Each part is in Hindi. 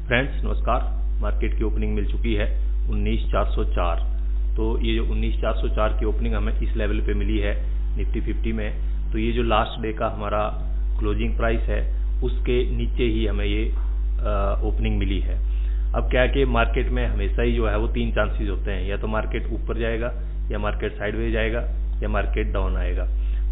फ्रेंड्स नमस्कार। मार्केट की ओपनिंग मिल चुकी है 19,404। तो ये जो 19,404 की ओपनिंग हमें इस लेवल पे मिली है निफ्टी 50 में, तो ये जो लास्ट डे का हमारा क्लोजिंग प्राइस है उसके नीचे ही हमें ये ओपनिंग मिली है। अब क्या है कि मार्केट में हमेशा ही जो है वो तीन चांसेस होते हैं, या तो मार्केट ऊपर जाएगा, या मार्केट साइडवेज जाएगा, या मार्केट डाउन आएगा।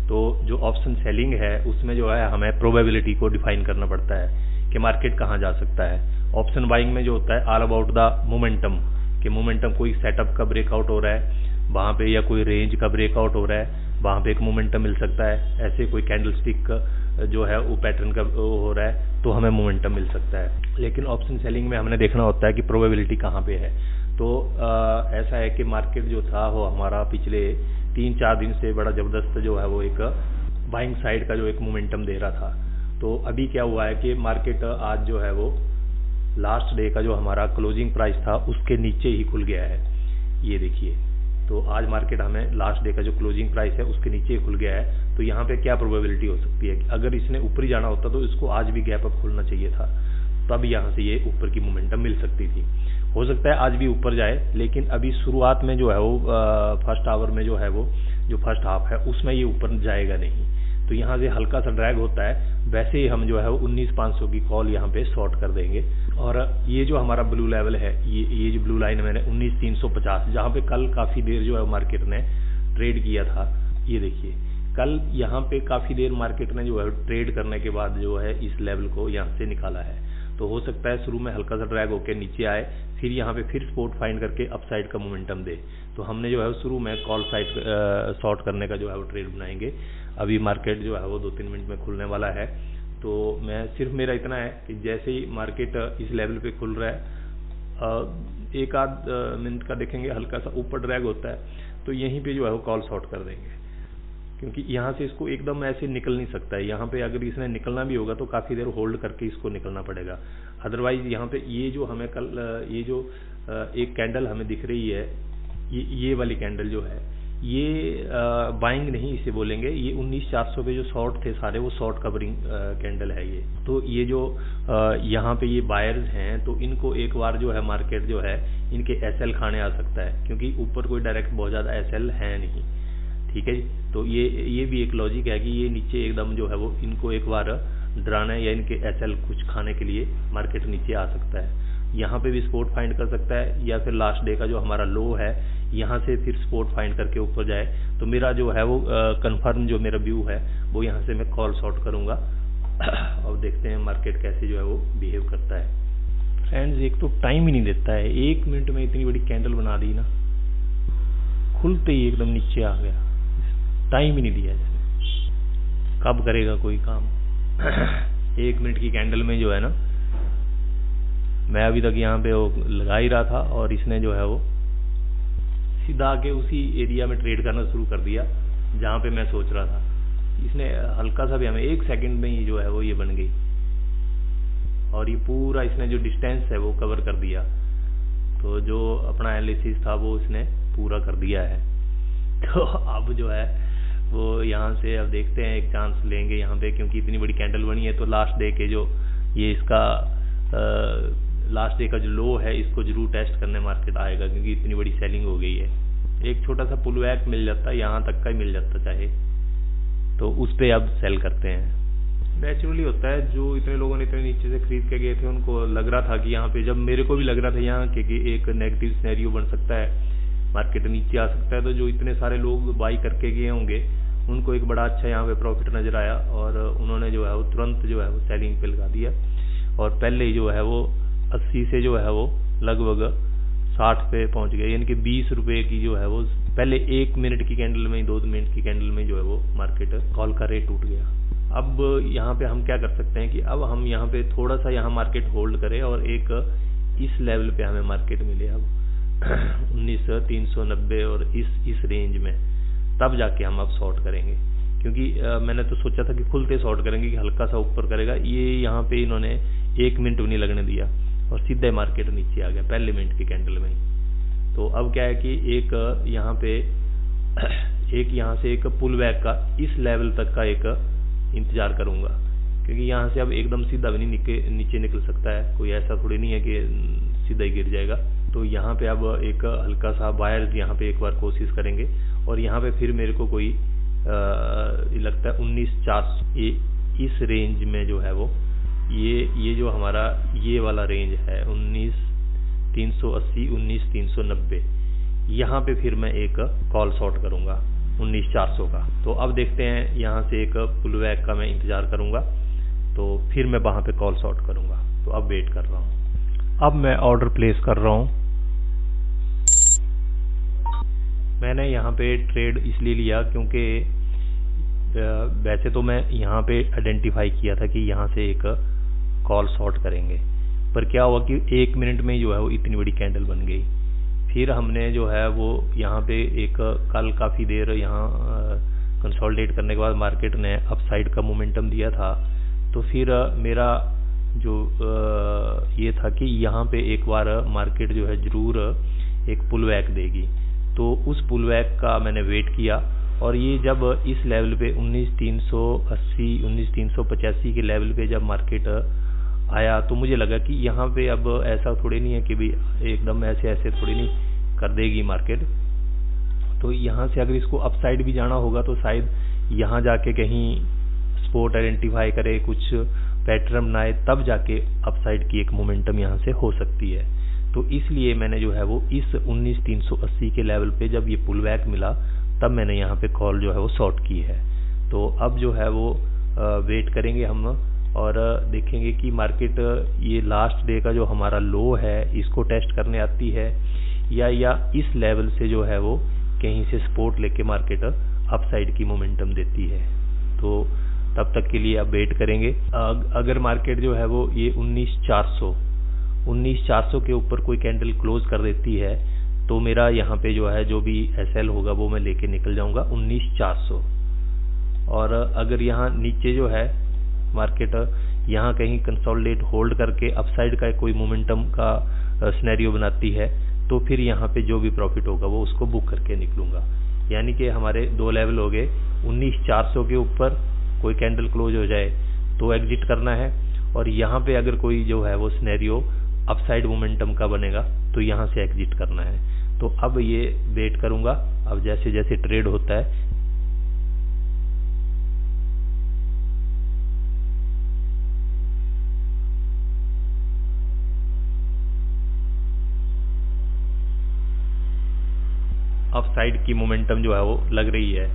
तो जो ऑप्शन सेलिंग है उसमें जो है हमें प्रोबेबिलिटी को डिफाइन करना पड़ता है कि मार्केट कहाँ जा सकता है। ऑप्शन बाइंग में जो होता है ऑल अबाउट द मोमेंटम, कि मोमेंटम कोई सेटअप का ब्रेकआउट हो रहा है वहाँ पे, या कोई रेंज का ब्रेकआउट हो रहा है वहाँ पे एक मोमेंटम मिल सकता है। ऐसे कोई कैंडलस्टिक जो है वो पैटर्न का हो रहा है तो हमें मोमेंटम मिल सकता है। लेकिन ऑप्शन सेलिंग में हमने देखना होता है कि प्रोबेबिलिटी कहाँ पे है। तो ऐसा है कि मार्केट जो था वो हमारा पिछले 3-4 दिन से बड़ा जबरदस्त जो है वो एक बाइंग साइड का जो एक मोमेंटम दे रहा था। तो अभी क्या हुआ है कि मार्केट आज जो है वो लास्ट डे का जो हमारा क्लोजिंग प्राइस था उसके नीचे ही खुल गया है। ये देखिए, तो आज मार्केट हमें लास्ट डे का जो क्लोजिंग प्राइस है उसके नीचे ही खुल गया है। तो यहाँ पे क्या प्रोबेबिलिटी हो सकती है कि अगर इसने ऊपर ही जाना होता तो इसको आज भी गैप अप खुलना चाहिए था, तब यहाँ से ये ऊपर की मोमेंटम मिल सकती थी। हो सकता है आज भी ऊपर जाए, लेकिन अभी शुरुआत में जो है वो फर्स्ट आवर में जो है वो जो फर्स्ट हाफ है उसमें ये ऊपर जाएगा नहीं। तो यहाँ से हल्का सा ड्रैग होता है। वैसे ही हम जो है वो 19,500 की कॉल यहाँ पे शॉर्ट कर देंगे। और ये जो हमारा ब्लू लेवल है, ये जो ब्लू लाइन मैंने 19,350, जहाँ पे कल काफी देर जो है मार्केट ने ट्रेड किया था। ये देखिए, कल यहाँ पे काफी देर मार्केट ने जो है ट्रेड करने के बाद जो है इस लेवल को यहाँ से निकाला है। तो हो सकता है शुरू में हल्का सा ड्रैग होकर नीचे आए, फिर यहाँ पे फिर सपोर्ट फाइंड करके अपसाइड का मोमेंटम दे। तो हमने जो है शुरू में कॉल साइड शॉर्ट करने का जो है वो ट्रेड बनाएंगे। अभी मार्केट जो है वो 2-3 मिनट में खुलने वाला है। तो मैं सिर्फ मेरा इतना है कि जैसे ही मार्केट इस लेवल पे खुल रहा है, एक आध मिनट का देखेंगे हल्का सा ऊपर ड्रैग होता है तो यहीं पे जो है वो कॉल शॉर्ट कर देंगे, क्योंकि यहाँ से इसको एकदम ऐसे निकल नहीं सकता है। यहाँ पे अगर इसने निकलना भी होगा तो काफी देर होल्ड करके इसको निकलना पड़ेगा। अदरवाइज यहाँ पे ये जो हमें कल ये जो एक कैंडल हमें दिख रही है, ये वाली कैंडल जो है ये बाइंग नहीं इसे बोलेंगे, ये 19,400 पे जो शॉर्ट थे सारे वो शॉर्ट कवरिंग कैंडल है ये। तो ये जो यहाँ पे ये बायर्स हैं तो इनको एक बार जो है मार्केट जो है इनके एसएल खाने आ सकता है, क्योंकि ऊपर कोई डायरेक्ट बहुत ज्यादा एसएल है नहीं। ठीक है जी, तो ये भी एक लॉजिक है कि ये नीचे एकदम जो है वो इनको एक बार डराना है या इनके एसएल कुछ खाने के लिए मार्केट नीचे आ सकता है। यहाँ पे भी सपोर्ट फाइंड कर सकता है, या फिर लास्ट डे का जो हमारा लो है यहाँ से फिर सपोर्ट फाइंड करके ऊपर जाए। तो मेरा जो है वो कंफर्म जो मेरा व्यू है वो यहाँ से मैं कॉल शॉर्ट करूंगा। और देखते हैं मार्केट कैसे जो है वो बिहेव करता है। फ्रेंड्स एक तो टाइम ही नहीं देता है, 1 मिनट में इतनी बड़ी कैंडल बना दी ना, खुलते ही एकदम नीचे आ गया, टाइम ही नहीं दिया इसने। कब करेगा कोई काम। 1 मिनट की कैंडल में जो है ना, मैं अभी तक यहाँ पे वो लगा ही रहा था और इसने जो है वो सीधा आके उसी एरिया में ट्रेड करना शुरू कर दिया जहाँ पे मैं सोच रहा था। इसने हल्का सा भी हमें 1 सेकंड में ही जो है वो ये बन गई, और ये पूरा इसने जो डिस्टेंस है वो कवर कर दिया। तो जो अपना एनालिसिस था वो इसने पूरा कर दिया है। तो अब जो है वो यहाँ से अब देखते हैं, एक चांस लेंगे यहाँ पे, क्योंकि इतनी बड़ी कैंडल बनी है। तो लास्ट डे के जो ये इसका लास्ट डे का जो लो है इसको जरूर टेस्ट करने मार्केट आएगा, क्योंकि इतनी बड़ी सेलिंग हो गई है। एक छोटा सा पुल बैक मिल जाता है, यहाँ तक का ही मिल जाता चाहे, तो उस पे अब सेल करते हैं। नेचुरली होता है, जो इतने लोगों ने इतने नीचे से खरीद के गए थे उनको लग रहा था कि यहाँ पे, जब मेरे को भी लग रहा था यहाँ कि एक नेगेटिव सिनेरियो बन सकता है, मार्केट नीचे आ सकता है। तो जो इतने सारे लोग बाई करके गए होंगे उनको एक बड़ा अच्छा यहाँ पे प्रॉफिट नजर आया, और उन्होंने जो है वो तुरंत जो है वो सेलिंग पे लगा दिया, और पहले ही जो है वो 80 से जो है वो लगभग 60 पे पहुंच गए। यानी कि 20 रुपए की जो है वो पहले 1 मिनट की कैंडल में, 2 मिनट की कैंडल में जो है वो मार्केट कॉल का रेट टूट गया। अब यहाँ पे हम क्या कर सकते हैं कि अब हम यहाँ पे थोड़ा सा यहाँ मार्केट होल्ड करें और एक इस लेवल पे हमें मार्केट मिले अब 19,390 और इस रेंज में, तब जाके हम अब शॉर्ट करेंगे। क्योंकि मैंने तो सोचा था कि खुलते शॉर्ट करेंगे कि हल्का सा ऊपर करेगा, ये यहाँ पे इन्होंने 1 मिनट भी नहीं लगने दिया और सीधे मार्केट नीचे आ गया पहले मिनट की कैंडल में ही। तो अब क्या है कि एक यहाँ पे यहाँ से एक पुल बैक का इस लेवल तक का एक इंतजार करूंगा क्योंकि यहाँ से अब एकदम सीधा भी नहीं नीचे निकल सकता है, कोई ऐसा थोड़ी नहीं है कि सीधा ही गिर जाएगा। तो यहाँ पे अब एक हल्का सा बायर यहाँ पे एक बार कोशिश करेंगे, और यहाँ पे फिर मेरे को कोई लगता है 19,400 इस रेंज में जो है वो ये जो हमारा ये वाला रेंज है 19,380 19,390, यहाँ पे फिर मैं एक कॉल शॉर्ट करूंगा 19,400 का। तो अब देखते हैं, यहाँ से एक पुल बैक का मैं इंतजार करूंगा, तो फिर मैं वहां पे कॉल शॉर्ट करूंगा। तो अब वेट कर रहा हूं। अब मैं ऑर्डर प्लेस कर रहा हूं। मैंने यहाँ पे ट्रेड इसलिए लिया क्योंकि वैसे तो मैं यहाँ पे आइडेंटिफाई किया था कि यहाँ से एक कॉल शॉर्ट करेंगे, पर क्या हुआ कि 1 मिनट में जो है वो इतनी बड़ी कैंडल बन गई। फिर हमने जो है वो यहाँ पे एक कल काफ़ी देर यहाँ कंसोलिडेट करने के बाद मार्केट ने अपसाइड का मोमेंटम दिया था। तो फिर मेरा जो ये था कि यहाँ पे एक बार मार्केट जो है ज़रूर एक पुल बैक देगी। तो उस पुल बैक का मैंने वेट किया, और ये जब इस लेवल पे 19,380 19,385 के लेवल पे जब मार्केट आया, तो मुझे लगा कि यहाँ पे अब ऐसा थोड़ी नहीं है कि भाई एकदम ऐसे थोड़ी नहीं कर देगी मार्केट। तो यहाँ से अगर इसको अपसाइड भी जाना होगा तो शायद यहाँ जाके कहीं स्पॉट आइडेंटिफाई करे, कुछ पैटर्न बनाए, तब जाके अपसाइड की एक मोमेंटम यहाँ से हो सकती है। तो इसलिए मैंने जो है वो इस 19,380 के लेवल पे जब ये पुल बैक मिला, तब मैंने यहाँ पे कॉल जो है वो शॉर्ट की है। तो अब जो है वो वेट करेंगे हम, और देखेंगे कि मार्केट ये लास्ट डे का जो हमारा लो है इसको टेस्ट करने आती है, या इस लेवल से जो है वो कहीं से सपोर्ट लेके मार्केट अपसाइड की मोमेंटम देती है। तो तब तक के लिए अब वेट करेंगे। अगर मार्केट जो है वो ये 19,400 के ऊपर कोई कैंडल क्लोज कर देती है, तो मेरा यहाँ पे जो है जो भी एसएल होगा वो मैं लेके निकल जाऊंगा 19,400। और अगर यहाँ नीचे जो है मार्केट यहाँ कहीं कंसोलिडेट होल्ड करके अपसाइड का कोई मोमेंटम का सिनेरियो बनाती है, तो फिर यहाँ पे जो भी प्रॉफिट होगा वो उसको बुक करके निकलूंगा। यानी कि हमारे 2 लेवल हो गए। 19,400 के ऊपर कोई कैंडल क्लोज हो जाए तो एग्जिट करना है, और यहाँ पे अगर कोई जो है वो सिनेरियो अपसाइड मोमेंटम का बनेगा तो यहाँ से एग्जिट करना है। तो अब ये वेट करूंगा, अब जैसे जैसे ट्रेड होता है। अपसाइड की मोमेंटम जो है वो लग रही है।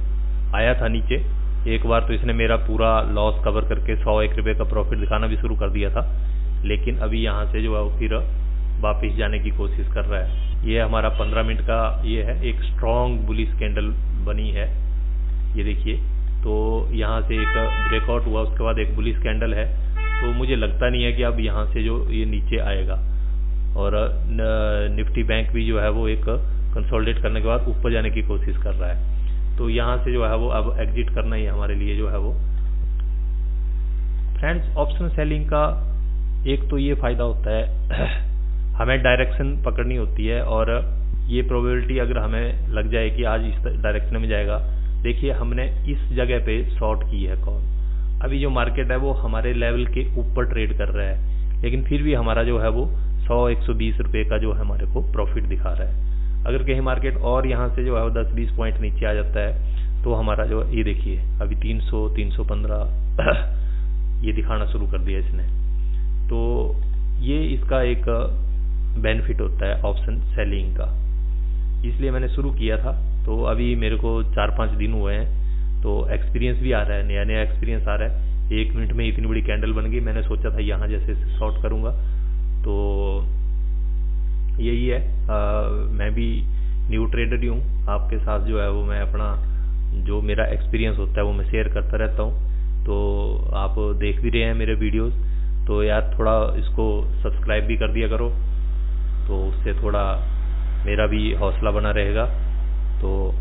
आया था नीचे एक बार, तो इसने मेरा पूरा लॉस कवर करके 101 रुपये का प्रॉफिट दिखाना भी शुरू कर दिया था, लेकिन अभी यहाँ से जो है वो फिर वापस जाने की कोशिश कर रहा है। ये हमारा 15 मिनट का ये है, एक स्ट्रॉन्ग बुलिश कैंडल बनी है, ये देखिए। तो यहाँ से एक ब्रेकआउट हुआ, उसके बाद एक बुलिश कैंडल है। तो मुझे लगता नहीं है कि अब यहाँ से जो ये नीचे आएगा। और निफ्टी बैंक भी जो है वो एक कंसोलिडेट करने के बाद ऊपर जाने की कोशिश कर रहा है। तो यहाँ से जो है वो अब एग्जिट करना ही हमारे लिए जो है वो। फ्रेंड्स, ऑप्शन सेलिंग का एक तो ये फायदा होता है हमें डायरेक्शन पकड़नी होती है, और ये प्रोबेबिलिटी अगर हमें लग जाए कि आज इस डायरेक्शन में जाएगा। देखिए हमने इस जगह पे शॉर्ट की है कॉल। अभी जो मार्केट है वो हमारे लेवल के ऊपर ट्रेड कर रहा है, लेकिन फिर भी हमारा जो है वो 100-120 रुपये का जो है हमारे को प्रॉफिट दिखा रहा है। अगर कहीं मार्केट और यहाँ से जो है वो 10-20 पॉइंट नीचे आ जाता है तो हमारा जो ये देखिए अभी 300-315 ये दिखाना शुरू कर दिया इसने। तो ये इसका एक बेनिफिट होता है ऑप्शन सेलिंग का, इसलिए मैंने शुरू किया था। तो अभी मेरे को 4-5 दिन हुए हैं, तो एक्सपीरियंस भी आ रहा है, नया एक्सपीरियंस आ रहा है। 1 मिनट में इतनी बड़ी कैंडल बन गई। मैंने सोचा था यहाँ जैसे शॉर्ट करूँगा, तो यही है। मैं भी न्यू ट्रेडर ही हूँ, आपके साथ जो है वो मैं अपना जो मेरा एक्सपीरियंस होता है वो मैं शेयर करता रहता हूँ। तो आप देख भी रहे हैं मेरे वीडियोस, तो यार थोड़ा इसको सब्सक्राइब भी कर दिया करो, तो उससे थोड़ा मेरा भी हौसला बना रहेगा। तो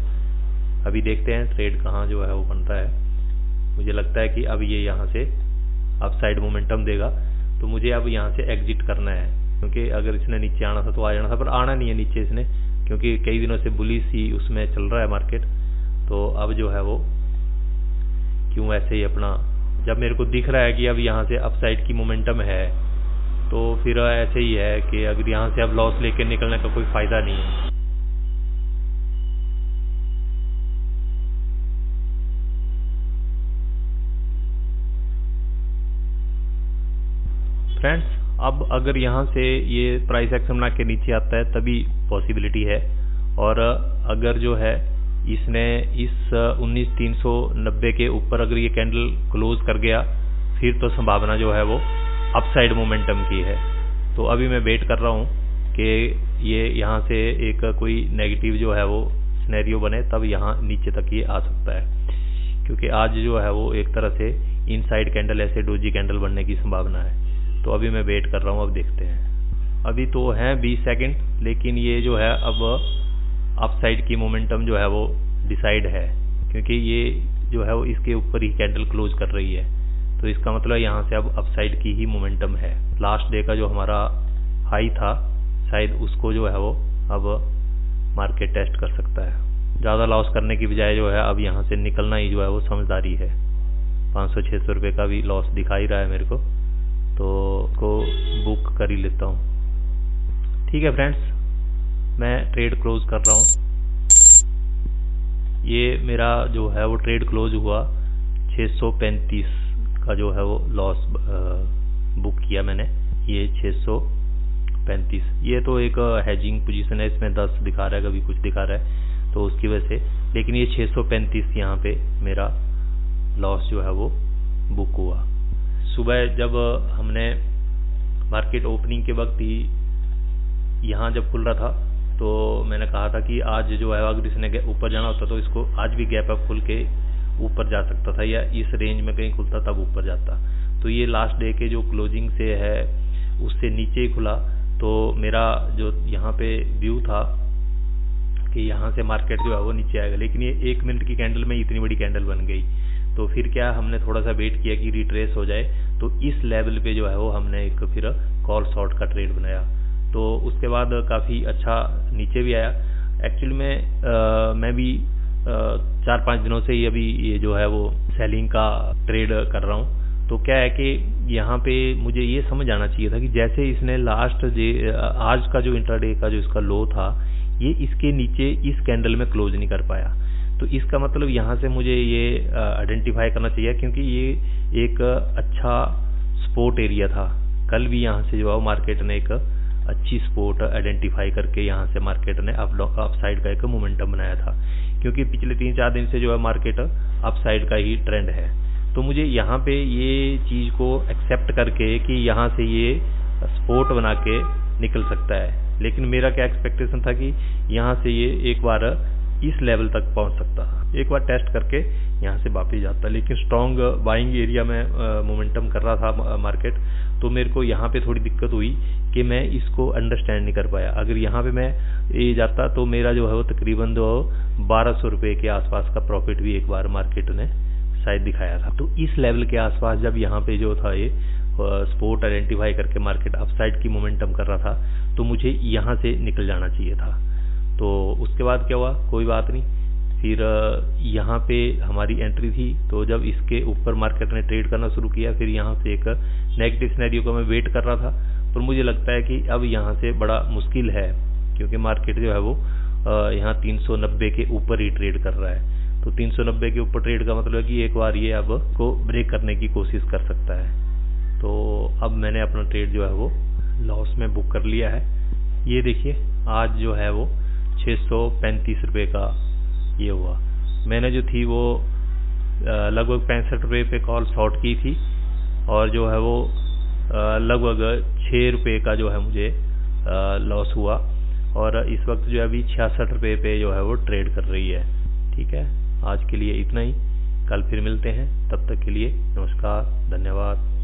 अभी देखते हैं ट्रेड कहाँ जो है वो बनता है। मुझे लगता है कि अब ये यहाँ से अपसाइड मोमेंटम देगा, तो मुझे अब यहाँ से एग्जिट करना है, क्योंकि अगर इसने नीचे आना था तो आ जाना था, पर आना नहीं है नीचे इसने, क्योंकि कई दिनों से बुलिश ही उसमें चल रहा है मार्केट। तो अब जो है वो क्यों ऐसे ही अपना जब मेरे को दिख रहा है कि अब यहाँ से अपसाइड की मोमेंटम है, तो फिर ऐसे ही है कि अगर यहाँ से अब लॉस लेके निकलने का कोई फायदा नहीं है। फ्रेंड्स, अब अगर यहाँ से ये प्राइस एक्शन बना के नीचे आता है तभी पॉसिबिलिटी है, और अगर जो है इसने इस 19,390 के ऊपर अगर ये कैंडल क्लोज कर गया, फिर तो संभावना जो है वो अपसाइड मोमेंटम की है। तो अभी मैं वेट कर रहा हूँ कि ये यहाँ से एक कोई नेगेटिव जो है वो सिनेरियो बने, तब यहाँ नीचे तक ये आ सकता है, क्योंकि आज जो है वो एक तरह से इनसाइड कैंडल, ऐसे डोजी कैंडल बनने की संभावना है। तो अभी मैं वेट कर रहा हूँ, अब देखते हैं। अभी तो है 20 सेकंड, लेकिन ये जो है अब अपसाइड की मोमेंटम जो है वो डिसाइड है, क्योंकि ये जो है वो इसके ऊपर ही कैंडल क्लोज कर रही है। तो इसका मतलब यहाँ से अब अपसाइड की ही मोमेंटम है। लास्ट डे का जो हमारा हाई था, शायद उसको जो है वो अब मार्केट टेस्ट कर सकता है। ज़्यादा लॉस करने की बजाय जो है अब यहाँ से निकलना ही जो है वो समझदारी है। 500-600 रुपये का भी लॉस दिखा ही रहा है मेरे को, तो को बुक कर ही लेता हूँ। ठीक है फ्रेंड्स, मैं ट्रेड क्लोज कर रहा हूँ। ये मेरा जो है वो ट्रेड क्लोज हुआ 635 का जो है वो लॉस बुक किया मैंने। ये 635, ये तो एक हेजिंग पोजीशन है, इसमें 10 दिखा रहा है, कभी कुछ दिखा रहा है, तो उसकी वजह से। लेकिन ये 635 यहाँ पे मेरा लॉस जो है वो बुक हुआ। सुबह जब हमने मार्केट ओपनिंग के वक्त ही यहाँ जब खुल रहा था, तो मैंने कहा था कि आज जो है अगर इसने ऊपर जाना होता तो इसको आज भी गैप अप खुल के ऊपर जा सकता था, या इस रेंज में कहीं खुलता तब ऊपर जाता। तो ये लास्ट डे के जो क्लोजिंग से है उससे नीचे ही खुला। तो मेरा जो यहाँ पे व्यू था कि यहाँ से मार्केट जो है वो नीचे आएगा, लेकिन ये 1 मिनट की कैंडल में इतनी बड़ी कैंडल बन गई। तो फिर क्या, हमने थोड़ा सा वेट किया कि रिट्रेस हो जाए, तो इस लेवल पे जो है वो हमने एक फिर कॉल शॉर्ट का ट्रेड बनाया। तो उसके बाद काफ़ी अच्छा नीचे भी आया। एक्चुअली में मैं भी 4-5 दिनों से ही अभी ये जो है वो सेलिंग का ट्रेड कर रहा हूँ। तो क्या है कि यहाँ पे मुझे ये समझ आना चाहिए था कि जैसे इसने लास्ट आज का जो इंट्राडे का जो इसका लो था, ये इसके नीचे इस कैंडल में क्लोज नहीं कर पाया। तो इसका मतलब यहाँ से मुझे ये आइडेंटिफाई करना चाहिए, क्योंकि ये एक अच्छा सपोर्ट एरिया था। कल भी यहाँ से जो है मार्केट ने एक अच्छी सपोर्ट आइडेंटिफाई करके यहाँ से मार्केट ने अपसाइड का एक मोमेंटम बनाया था, क्योंकि पिछले 3-4 दिन से जो है मार्केट अपसाइड का ही ट्रेंड है। तो मुझे यहाँ पे ये चीज़ को एक्सेप्ट करके कि यहाँ से ये सपोर्ट बना के निकल सकता है, लेकिन मेरा क्या एक्सपेक्टेशन था कि यहाँ से ये एक बार इस लेवल तक पहुँच सकता, एक बार टेस्ट करके यहाँ से वापस जाता। लेकिन स्ट्रॉन्ग बाइंग एरिया में मोमेंटम कर रहा था मार्केट, तो मेरे को यहाँ पे थोड़ी दिक्कत हुई कि मैं इसको अंडरस्टैंड नहीं कर पाया। अगर यहाँ पे मैं ये जाता तो मेरा जो है वो तकरीबन 1200 रुपये के आसपास का प्रॉफिट भी एक बार मार्केट ने शायद दिखाया था। तो इस लेवल के आसपास जब यहाँ पे जो था ये सपोर्ट आइडेंटिफाई करके मार्केट अपसाइड की मोमेंटम कर रहा था, तो मुझे यहाँ से निकल जाना चाहिए था। तो उसके बाद क्या हुआ, कोई बात नहीं, फिर यहाँ पे हमारी एंट्री थी। तो जब इसके ऊपर मार्केट ने ट्रेड करना शुरू किया, फिर यहाँ से एक नेगेटिव सिनेरियो का मैं वेट कर रहा था, पर मुझे लगता है कि अब यहाँ से बड़ा मुश्किल है, क्योंकि मार्केट जो है वो यहाँ 390 के ऊपर ही ट्रेड कर रहा है। तो 390 के ऊपर ट्रेड का मतलब है कि एक बार ये अब को ब्रेक करने की कोशिश कर सकता है। तो अब मैंने अपना ट्रेड जो है वो लॉस में बुक कर लिया है। ये देखिए, आज जो है वो 635 रुपये का ये हुआ। मैंने जो थी वो लगभग 65 रुपये पे कॉल शॉर्ट की थी, और जो है वो लगभग 6 रुपये का जो है मुझे लॉस हुआ, और इस वक्त जो है अभी 66 रुपये पे जो है वो ट्रेड कर रही है। ठीक है, आज के लिए इतना ही, कल फिर मिलते हैं, तब तक के लिए नमस्कार, धन्यवाद।